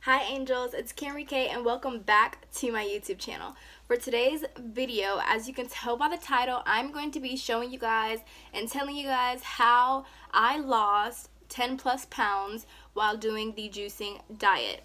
Hi angels, it's Camry.K and welcome back to my YouTube channel. For today's video, as you can tell by the title, I'm going to be showing you guys and telling you guys how I lost 10 plus pounds while doing the juicing diet.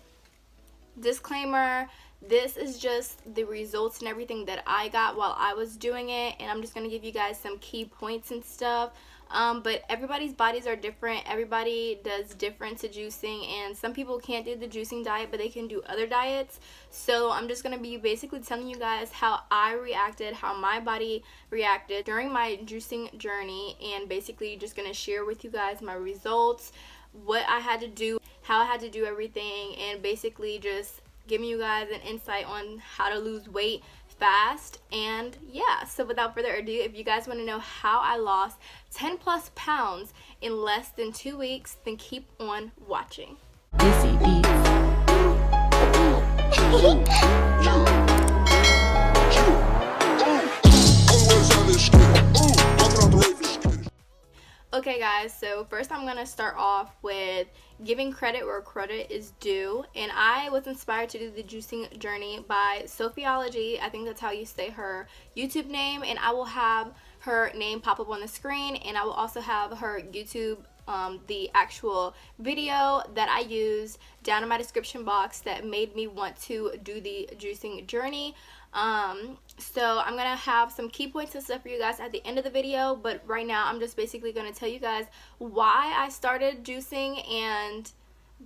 Disclaimer, this is just the results and everything that I got while I was doing it, and I'm just going to give you guys some key points and stuff. But everybody's bodies are different. Everybody does different to juicing, and some people can't do the juicing diet, but they can do other diets. So I'm just going to be basically telling you guys how I reacted, how my body reacted during my juicing journey, and basically just going to share with you guys my results, what I had to do, how I had to do everything, and basically just giving you guys an insight on how to lose weight fast. And yeah, so without further ado, if you guys want to know how I lost 10 plus pounds in less than 2 weeks, then keep on watching. Dizzy Beats. Okay guys, so first I'm going to start off with giving credit where credit is due, and I was inspired to do the juicing journey by Sophiology. I think that's how you say her YouTube name, and I will have her name pop up on the screen, and I will also have her YouTube the actual video that I used down in my description box that made me want to do the juicing journey. So I'm gonna have some key points and stuff for you guys at the end of the video, but right now I'm just basically gonna tell you guys why I started juicing and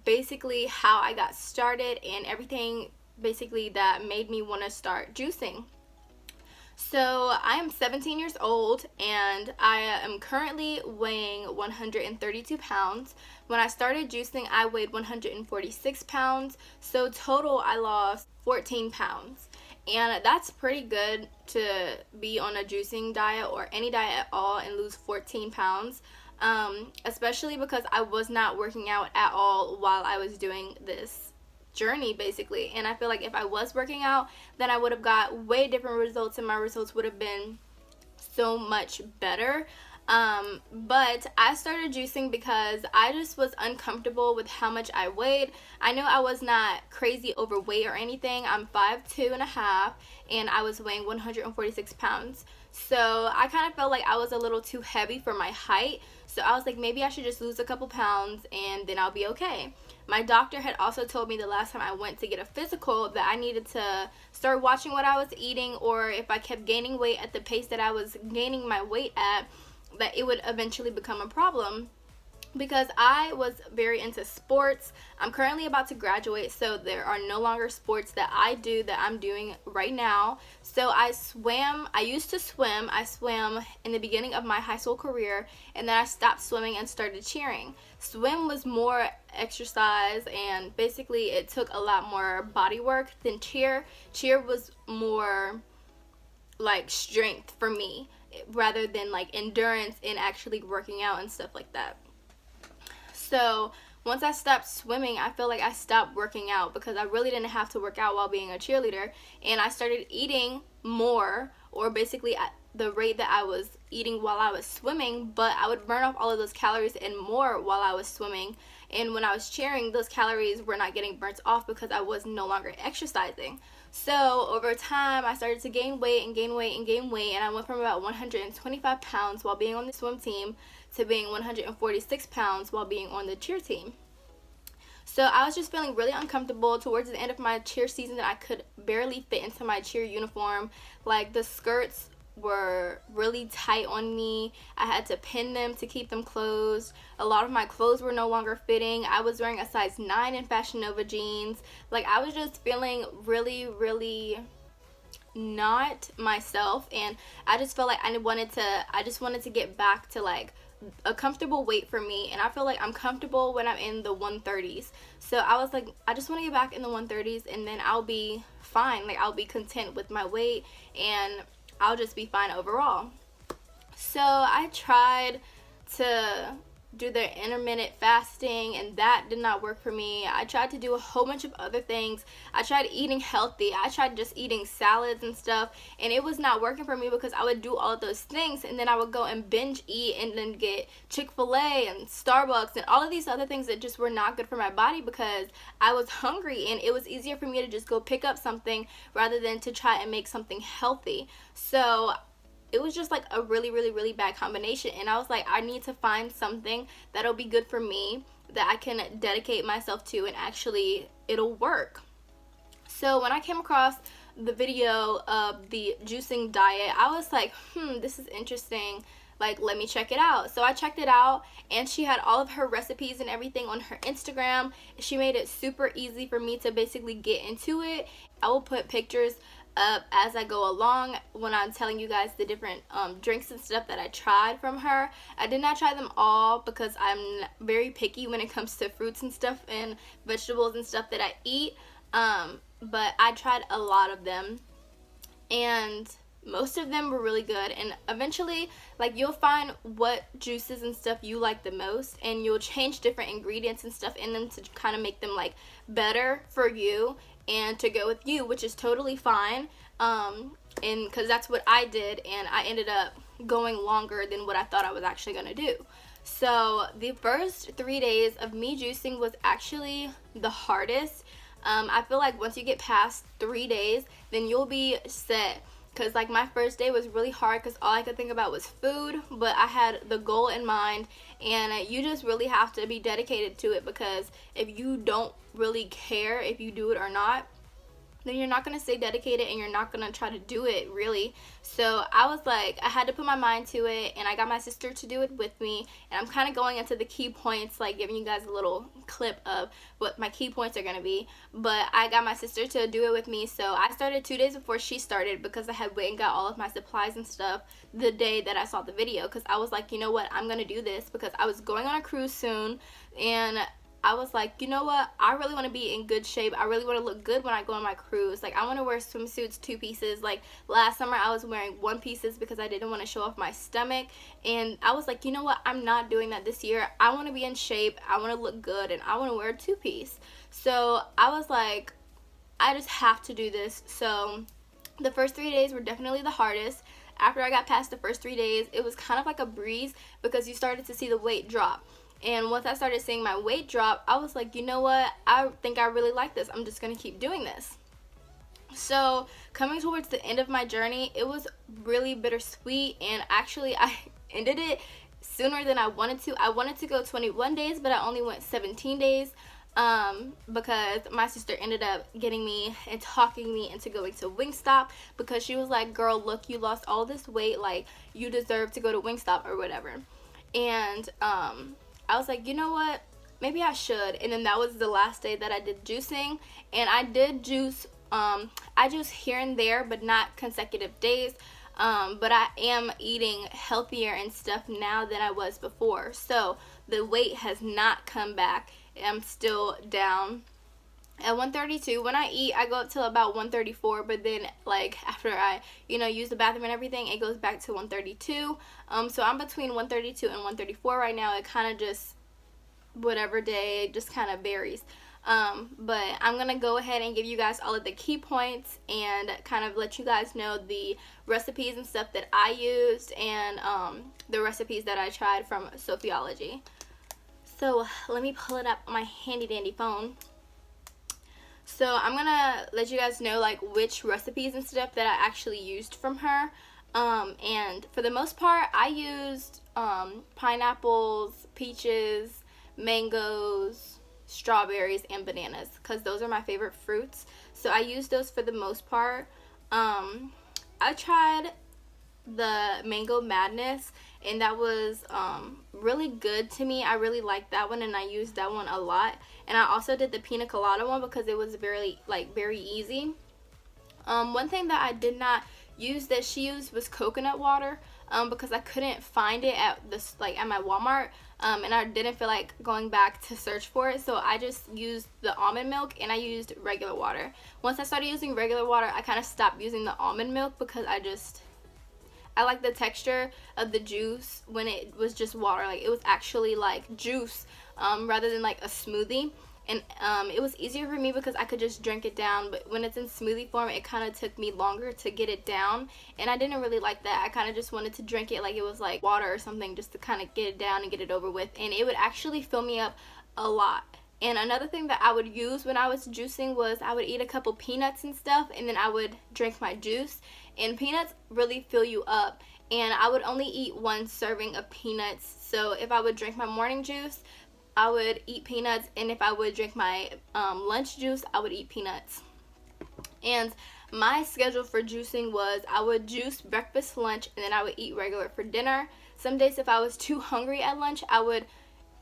basically how I got started and everything basically that made me want to start juicing. So I am 17 years old and I am currently weighing 132 pounds. When I started juicing, I weighed 146 pounds. So total, I lost 14 pounds. And that's pretty good to be on a juicing diet or any diet at all and lose 14 pounds. Especially because I was not working out at all while I was doing this journey basically, and I feel like if I was working out, then I would have got way different results and my results would have been so much better. But I started juicing because I just was uncomfortable with how much I weighed. I know I was not crazy overweight or anything. I'm 5'2" and a half and I was weighing 146 pounds. So I kind of felt like I was a little too heavy for my height. So I was like, maybe I should just lose a couple pounds and then I'll be okay. My doctor had also told me the last time I went to get a physical that I needed to start watching what I was eating, or if I kept gaining weight at the pace that I was gaining my weight at, that it would eventually become a problem. Because I was very into sports. I'm currently about to graduate, so there are no longer sports that I do that I'm doing right now. So I swam. I used to swim. I swam in the beginning of my high school career, and then I stopped swimming and started cheering. Swim was more exercise, and basically it took a lot more body work than cheer. Cheer was more like strength for me rather than like endurance and actually working out and stuff like that. So once I stopped swimming, I feel like I stopped working out because I really didn't have to work out while being a cheerleader, and I started eating more, or basically at the rate that I was eating while I was swimming, but I would burn off all of those calories and more while I was swimming. And when I was cheering, those calories were not getting burnt off because I was no longer exercising. So over time, I started to gain weight and gain weight and gain weight, and I went from about 125 pounds while being on the swim team to being 146 pounds while being on the cheer team. So I was just feeling really uncomfortable towards the end of my cheer season that I could barely fit into my cheer uniform. Like the skirts were really tight on me. I had to pin them to keep them closed. A lot of my clothes were no longer fitting. I was wearing a size 9 in Fashion Nova jeans. Like I was just feeling really not myself, and I just felt like I just wanted to get back to like a comfortable weight for me, and I feel like I'm comfortable when I'm in the 130s. So I was like, I just want to get back in the 130s and then I'll be fine. Like I'll be content with my weight and I'll just be fine overall. So I tried to do their intermittent fasting, and that did not work for me. I tried to do a whole bunch of other things. I tried eating healthy. I tried just eating salads and stuff, and it was not working for me because I would do all of those things and then I would go and binge eat and then get Chick-fil-A and Starbucks and all of these other things that just were not good for my body because I was hungry, and it was easier for me to just go pick up something rather than to try and make something healthy. So it was just like a really bad combination, and I was like, I need to find something that'll be good for me that I can dedicate myself to, and actually it'll work. So when I came across the video of the juicing diet, I was like, this is interesting, like, let me check it out. So I checked it out, and she had all of her recipes and everything on her Instagram. She made it super easy for me to basically get into it. I will put pictures up as I go along when I'm telling you guys the different drinks and stuff that I tried from her. I did not try them all because I'm very picky when it comes to fruits and stuff and vegetables and stuff that I eat, but I tried a lot of them, and most of them were really good. And eventually, like, you'll find what juices and stuff you like the most, and you'll change different ingredients and stuff in them to kind of make them like better for you and to go with you, which is totally fine, and because that's what I did, and I ended up going longer than what I thought I was actually going to do. So the first 3 days of me juicing was actually the hardest. I feel like once you get past 3 days, then you'll be set, because like my first day was really hard because all I could think about was food, but I had the goal in mind, and you just really have to be dedicated to it, because if you don't really care if you do it or not, then you're not going to stay dedicated and you're not going to try to do it, really. So I was like, I had to put my mind to it, and I got my sister to do it with me, and I'm kind of going into the key points, like giving you guys a little clip of what my key points are going to be, but I got my sister to do it with me. So I started 2 days before she started because I had went and got all of my supplies and stuff the day that I saw the video, because I was like, you know what, I'm going to do this because I was going on a cruise soon, and I was like, you know what, I really want to be in good shape. I really want to look good when I go on my cruise. Like, I want to wear swimsuits 2 pieces. Like, last summer I was wearing 1 pieces because I didn't want to show off my stomach, and I was like, you know what, I'm not doing that this year. I want to be in shape, I want to look good, and I want to wear a 2-piece. So I was like, I just have to do this. So the first 3 days were definitely the hardest. After I got past the first 3 days, it was kind of like a breeze because you started to see the weight drop. And once I started seeing my weight drop, I was like, you know what, I think I really like this. I'm just going to keep doing this. So coming towards the end of my journey, it was really bittersweet, and actually I ended it sooner than I wanted to. I wanted to go 21 days, but I only went 17 days because my sister ended up getting me and talking me into going to Wingstop, because she was like, girl, look, you lost all this weight, like, you deserve to go to Wingstop or whatever. And I was like, you know what, maybe I should. And then that was the last day that I did juicing, and I did juice, I juice here and there, but not consecutive days, but I am eating healthier and stuff now than I was before, so the weight has not come back. I'm still down at 132. When I eat, I go up till about 134, but then, like, after I, use the bathroom and everything, it goes back to 132. So I'm between 132 and 134 right now. It kind of just, whatever day, it just kind of varies. But I'm gonna go ahead and give you guys all of the key points and kind of let you guys know the recipes and stuff that I used, and the recipes that I tried from Sophiology. So let me pull it up on my handy dandy phone. So I'm gonna let you guys know, like, which recipes and stuff that I actually used from her. And for the most part, I used pineapples, peaches, mangoes, strawberries, and bananas, because those are my favorite fruits. So I used those for the most part. I tried the Mango Madness, and that was really good to me. I really liked that one, and I used that one a lot. And I also did the Pina Colada one because it was very easy. One thing that I did not use that she used was coconut water, because I couldn't find it at my Walmart, and I didn't feel like going back to search for it, so I just used the almond milk, and I used regular water. Once I started using regular water, I kind of stopped using the almond milk because I I like the texture of the juice when it was just water. Like, it was actually like juice rather than like a smoothie. And it was easier for me because I could just drink it down. But when it's in smoothie form, it kind of took me longer to get it down. And I didn't really like that. I kind of just wanted to drink it like it was like water or something, just to kind of get it down and get it over with. And it would actually fill me up a lot. And another thing that I would use when I was juicing was I would eat a couple peanuts and stuff, and then I would drink my juice. And peanuts really fill you up. And I would only eat 1 serving of peanuts. So if I would drink my morning juice, I would eat peanuts, and if I would drink my lunch juice, I would eat peanuts. And my schedule for juicing was I would juice breakfast, lunch, and then I would eat regular for dinner. Some days if I was too hungry at lunch, I would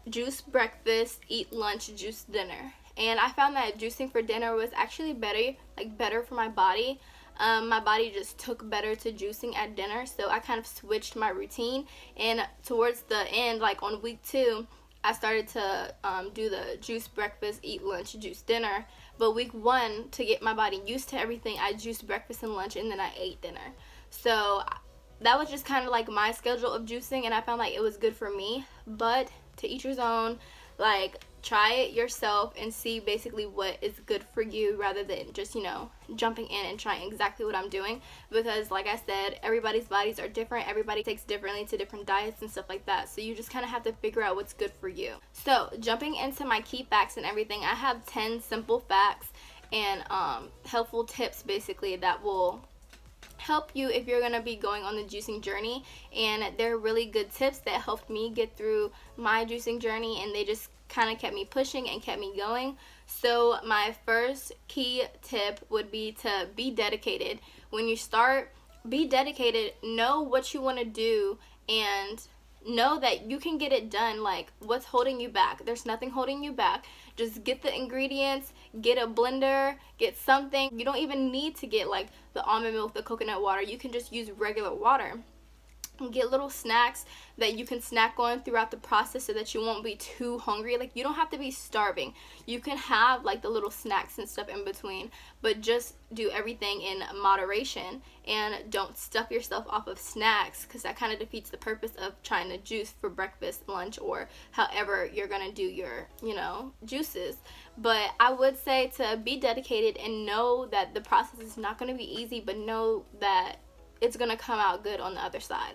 juice breakfast, eat lunch, juice dinner. And I found that juicing for dinner was actually better for my body. My body just took better to juicing at dinner, so I kind of switched my routine. And towards the end, like on week 2, I started to do the juice breakfast, eat lunch, juice dinner. But week 1, to get my body used to everything, I juiced breakfast and lunch, and then I ate dinner. So that was just kind of like my schedule of juicing, and I found like it was good for me. But to each his own. Like, try it yourself and see basically what is good for you, rather than just, you know, jumping in and trying exactly what I'm doing. Because like I said, everybody's bodies are different. Everybody takes differently to different diets and stuff like that. So you just kind of have to figure out what's good for you. So jumping into my key facts and everything, I have 10 simple facts and helpful tips basically that will help you if you're going to be going on the juicing journey. And they're really good tips that helped me get through my juicing journey, and they just kind of kept me pushing and kept me going. So my first key tip would be to be dedicated. When you start, be dedicated, know what you want to do, and know that you can get it done. Like, what's holding you back? There's nothing holding you back. Just get the ingredients, get a blender, get something. You don't even need to get like the almond milk, the coconut water. You can just use regular water. Get little snacks that you can snack on throughout the process so that you won't be too hungry. Like, you don't have to be starving. You can have like the little snacks and stuff in between, but just do everything in moderation, and don't stuff yourself off of snacks, because that kind of defeats the purpose of trying to juice for breakfast, lunch, or however you're gonna do your, you know, juices. But I would say to be dedicated and know that the process is not going to be easy, but know that it's going to come out good on the other side.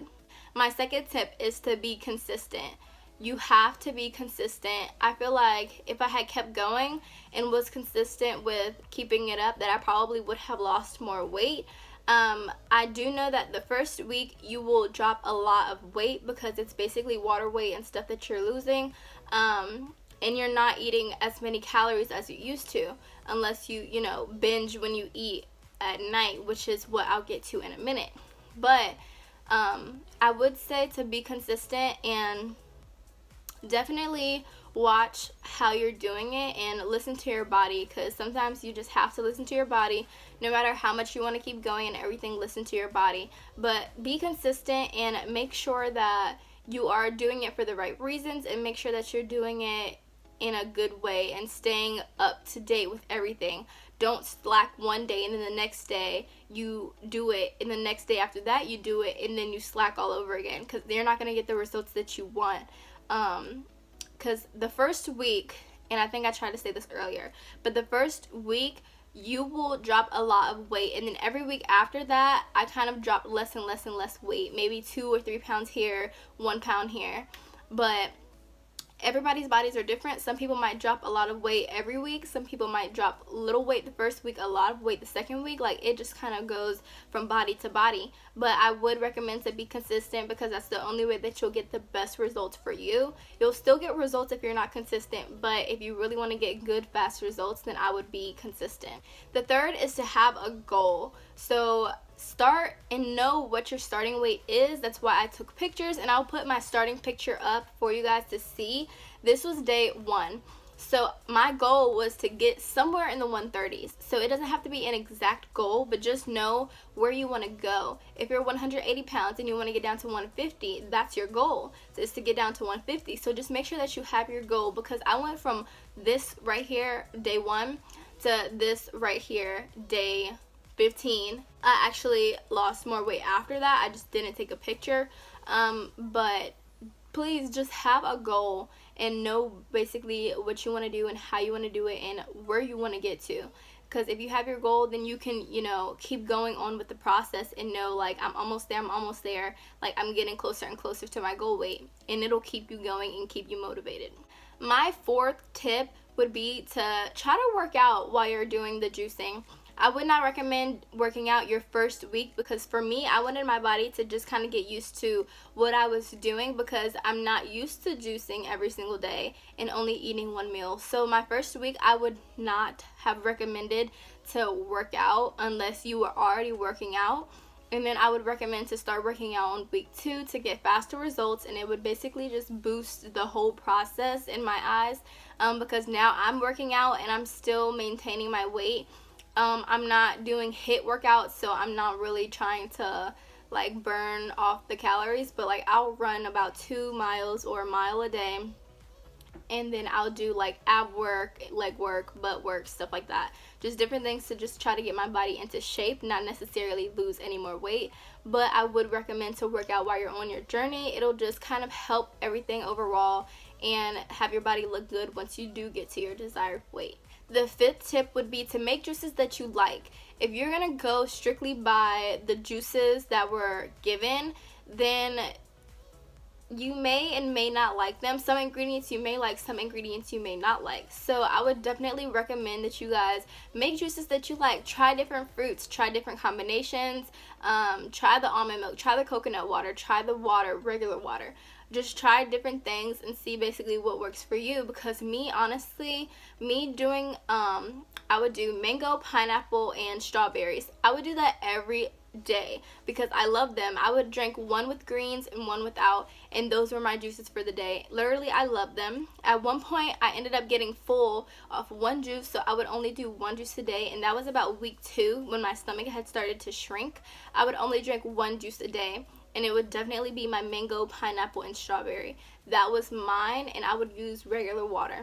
My second tip is to be consistent. You have to be consistent. I feel like if I had kept going and was consistent with keeping it up, that I probably would have lost more weight. I do know that the first week you will drop a lot of weight, because it's basically water weight and stuff that you're losing. And you're not eating as many calories as you used to, unless you know, binge when you eat at night, which is what I'll get to in a minute. But I would say to be consistent, and definitely watch how you're doing it and listen to your body, because sometimes you just have to listen to your body. No matter how much you want to keep going and everything, listen to your body. But be consistent and make sure that you are doing it for the right reasons, and make sure that you're doing it in a good way and staying up to date with everything. Don't slack one day and then the next day you do it, and the next day after that you do it, and then you slack all over again, because you're not going to get the results that you want. Because the first week, and I think I tried to say this earlier, but the first week you will drop a lot of weight, and then every week after that I kind of dropped less and less and less weight, maybe 2 or 3 pounds here, 1 pound here. But everybody's bodies are different. Some people might drop a lot of weight every week. Some people might drop little weight the first week, a lot of weight the second week. Like, it just kind of goes from body to body. But I would recommend to be consistent, because that's the only way that you'll get the best results for you. You'll still get results if you're not consistent, but if you really want to get good, fast results, then I would be consistent. The third is to have a goal. So start and know what your starting weight is. That's why I took pictures, and I'll put my starting picture up for you guys to see. This was day 1. So my goal was to get somewhere in the 130s. So it doesn't have to be an exact goal, but just know where you want to go. If you're 180 pounds and you want to get down to 150, that's your goal, is to get down to 150. So just make sure that you have your goal, because I went from this right here, day 1, to this right here, day 15. I actually lost more weight after that. I just didn't take a picture. But please just have a goal and know basically what you want to do and how you want to do it and where you want to get to. Because if you have your goal, then you can, keep going on with the process and know, like, I'm almost there, like, I'm getting closer and closer to my goal weight, and it'll keep you going and keep you motivated. My fourth tip would be to try to work out while you're doing the juicing. I would not recommend working out your first week, because for me, I wanted my body to just kind of get used to what I was doing, because I'm not used to juicing every single day and only eating one meal. So my first week, I would not have recommended to work out unless you were already working out. And then I would recommend to start working out on week 2 to get faster results, and it would basically just boost the whole process in my eyes, because now I'm working out and I'm still maintaining my weight. I'm not doing HIIT workouts, so I'm not really trying to like burn off the calories, but like I'll run about 2 miles or a mile a day, and then I'll do like ab work, leg work, butt work, stuff like that. Just different things to just try to get my body into shape, not necessarily lose any more weight. But I would recommend to work out while you're on your journey. It'll just kind of help everything overall and have your body look good once you do get to your desired weight. The fifth tip would be to make juices that you like. If you're going to go strictly by the juices that were given, then you may and may not like them. Some ingredients you may like, some ingredients you may not like. So I would definitely recommend that you guys make juices that you like. Try different fruits, try different combinations, try the almond milk, try the coconut water, try the water, regular water. Just try different things and see basically what works for you. Because me, honestly, doing, I would do mango, pineapple, and strawberries. I would do that every day because I love them. I would drink one with greens and one without, and those were my juices for the day. Literally, I love them. At one point, I ended up getting full off one juice, so I would only do one juice a day, and that was about week 2 when my stomach had started to shrink. I would only drink one juice a day, and it would definitely be my mango, pineapple, and strawberry. That was mine, and I would use regular water.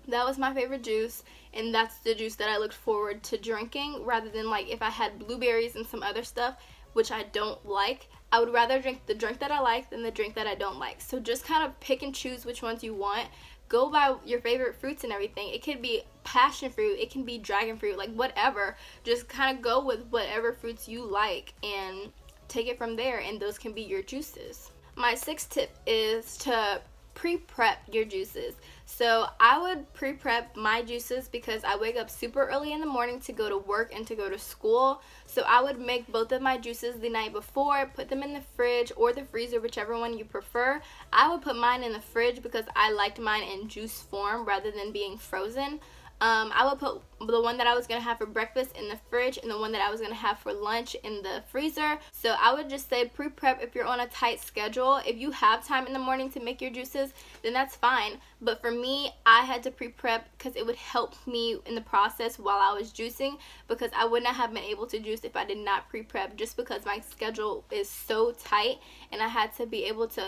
That was my favorite juice, and that's the juice that I looked forward to drinking, rather than like if I had blueberries and some other stuff, which I don't like. I would rather drink the drink that I like than the drink that I don't like. So just kind of pick and choose which ones you want. Go by your favorite fruits and everything. It could be passion fruit, it can be dragon fruit, like whatever. Just kind of go with whatever fruits you like and take it from there, and those can be your juices. My sixth tip is to pre-prep your juices. So I would pre-prep my juices because I wake up super early in the morning to go to work and to go to school. So I would make both of my juices the night before, put them in the fridge or the freezer, whichever one you prefer. I would put mine in the fridge because I liked mine in juice form rather than being frozen. I would put the one that I was going to have for breakfast in the fridge and the one that I was going to have for lunch in the freezer. So I would just say pre-prep if you're on a tight schedule. If you have time in the morning to make your juices, then that's fine. But for me, I had to pre-prep because it would help me in the process while I was juicing, because I would not have been able to juice if I did not pre-prep, just because my schedule is so tight and I had to be able to,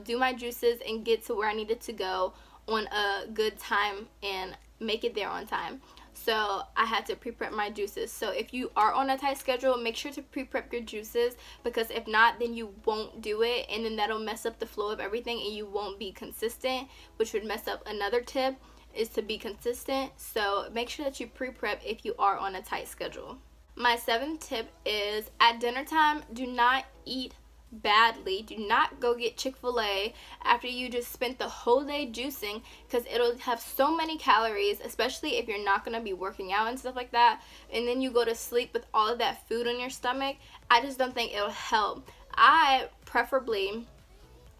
do my juices and get to where I needed to go on a good time and make it there on time. So I had to pre-prep my juices. So if you are on a tight schedule, make sure to pre-prep your juices, because if not, then you won't do it, and then that'll mess up the flow of everything and you won't be consistent, which would mess up. Another tip is to be consistent. So make sure that you pre-prep if you are on a tight schedule. My seventh tip is at dinner time, do not eat badly. Do not go get Chick-fil-A after you just spent the whole day juicing, because it'll have so many calories, especially if you're not going to be working out and stuff like that, and then you go to sleep with all of that food on your stomach. I just don't think it'll help. I preferably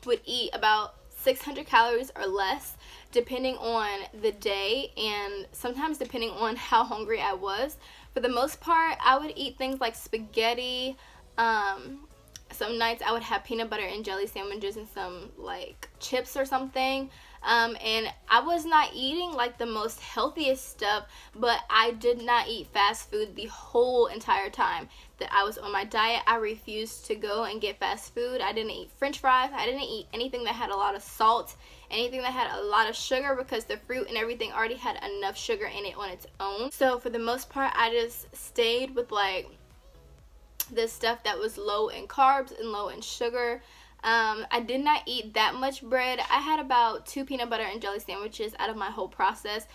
would eat about 600 calories or less depending on the day, and sometimes depending on how hungry I was. For the most part, I would eat things like spaghetti. Some nights I would have peanut butter and jelly sandwiches and some like chips or something. And I was not eating like the most healthiest stuff, but I did not eat fast food the whole entire time that I was on my diet. I refused to go and get fast food. I didn't eat french fries. I didn't eat anything that had a lot of salt, anything that had a lot of sugar, because the fruit and everything already had enough sugar in it on its own. So for the most part, I just stayed with like this stuff that was low in carbs and low in sugar. I did not eat that much bread. I had about 2 peanut butter and jelly sandwiches out of my whole process.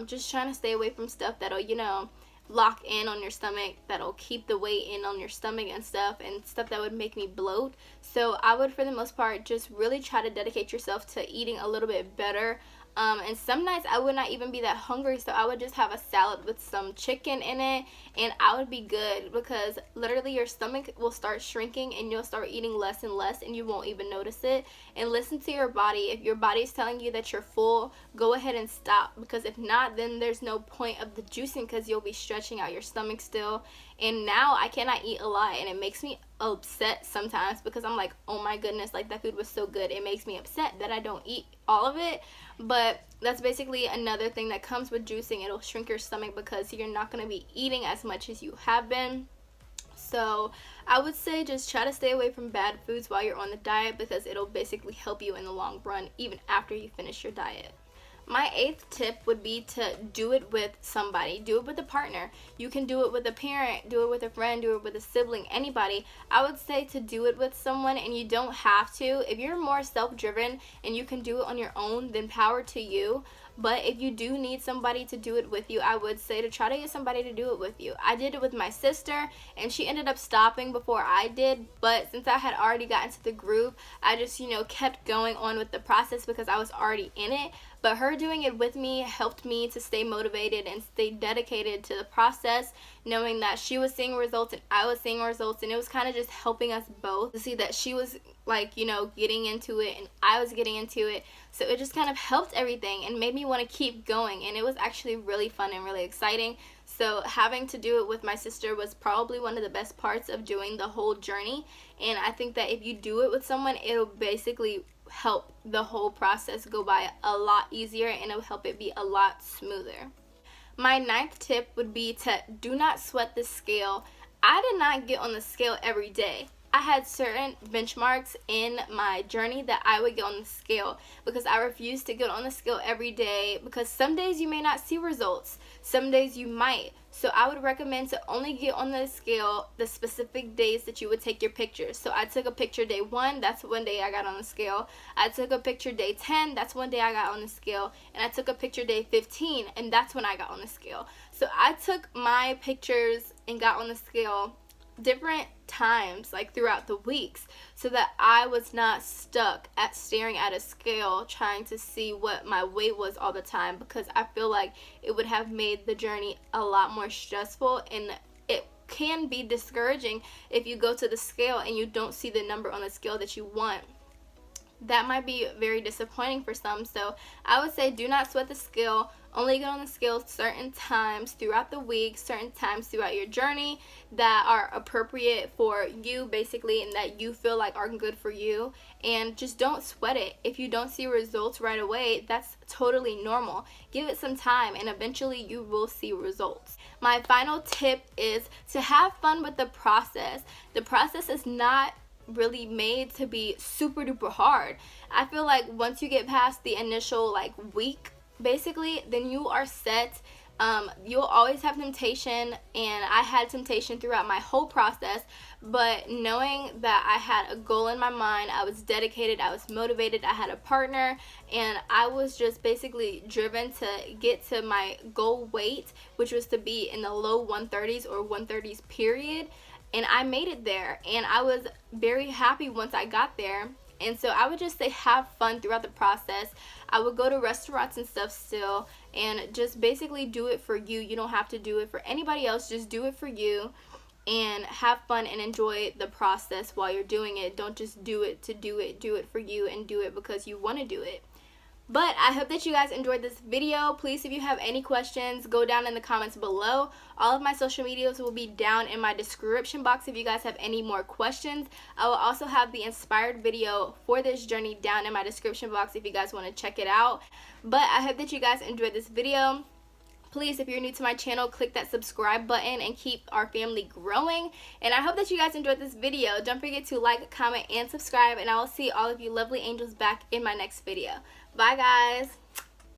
Just trying to stay away from stuff that'll, lock in on your stomach, that'll keep the weight in on your stomach and stuff that would make me bloat. So I would, for the most part, just really try to dedicate yourself to eating a little bit better. And some nights I would not even be that hungry, so I would just have a salad with some chicken in it, and I would be good, because literally your stomach will start shrinking and you'll start eating less and less and you won't even notice it. And listen to your body. If your body is telling you that you're full, go ahead and stop, because if not, then there's no point of the juicing, because you'll be stretching out your stomach still. And now I cannot eat a lot, and it makes me upset sometimes, because I'm like, oh my goodness, like that food was so good. It makes me upset that I don't eat all of it. But that's basically another thing that comes with juicing. It'll shrink your stomach because you're not going to be eating as much as you have been. So I would say just try to stay away from bad foods while you're on the diet, because it'll basically help you in the long run, even after you finish your diet. My 8th tip would be to do it with somebody. Do it with a partner. You can do it with a parent, do it with a friend, do it with a sibling, anybody. I would say to do it with someone, and you don't have to. If you're more self-driven and you can do it on your own, then power to you. But if you do need somebody to do it with you, I would say to try to get somebody to do it with you. I did it with my sister, and she ended up stopping before I did. But since I had already gotten to the groove, I just, kept going on with the process because I was already in it. But her doing it with me helped me to stay motivated and stay dedicated to the process, knowing that she was seeing results and I was seeing results. And it was kind of just helping us both to see that she was getting into it and I was getting into it. So it just kind of helped everything and made me want to keep going. And it was actually really fun and really exciting. So having to do it with my sister was probably one of the best parts of doing the whole journey. And I think that if you do it with someone, it'll basically help the whole process go by a lot easier, and it'll help it be a lot smoother. My 9th tip would be to do not sweat the scale. I did not get on the scale every day. I had certain benchmarks in my journey that I would get on the scale, because I refused to get on the scale every day, because some days you may not see results, some days you might. So I would recommend to only get on the scale the specific days that you would take your pictures. So I took a picture day 1, that's one day I got on the scale. I took a picture day 10, that's one day I got on the scale. And I took a picture day 15, and that's when I got on the scale. So I took my pictures and got on the scale different times, like throughout the weeks, so that I was not stuck at staring at a scale trying to see what my weight was all the time, because I feel like it would have made the journey a lot more stressful, and it can be discouraging if you go to the scale and you don't see the number on the scale that you want. That might be very disappointing for some. So I would say do not sweat the scale. Only get on the scale certain times throughout the week, certain times throughout your journey that are appropriate for you, basically, and that you feel like are good for you. And just don't sweat it. If you don't see results right away, that's totally normal. Give it some time, and eventually you will see results. My final tip is to have fun with the process. The process is not really made to be super duper hard. I feel like once you get past the initial week, basically, then you are set. You'll always have temptation, and I had temptation throughout my whole process, but knowing that I had a goal in my mind, I was dedicated, I was motivated, I had a partner, and I was just basically driven to get to my goal weight, which was to be in the low 130s or 130s period. And I made it there, and I was very happy once I got there. And so I would just say have fun throughout the process. I would go to restaurants and stuff still, and just basically do it for you. You don't have to do it for anybody else. Just do it for you and have fun and enjoy the process while you're doing it. Don't just do it to do it. Do it for you and do it because you want to do it. But I hope that you guys enjoyed this video. Please, if you have any questions, go down in the comments below. All of my social medias will be down in my description box if you guys have any more questions. I will also have the inspired video for this journey down in my description box if you guys want to check it out. But I hope that you guys enjoyed this video. Please, if you're new to my channel, click that subscribe button and keep our family growing. And I hope that you guys enjoyed this video. Don't forget to like, comment, and subscribe. And I will see all of you lovely angels back in my next video. Bye, guys.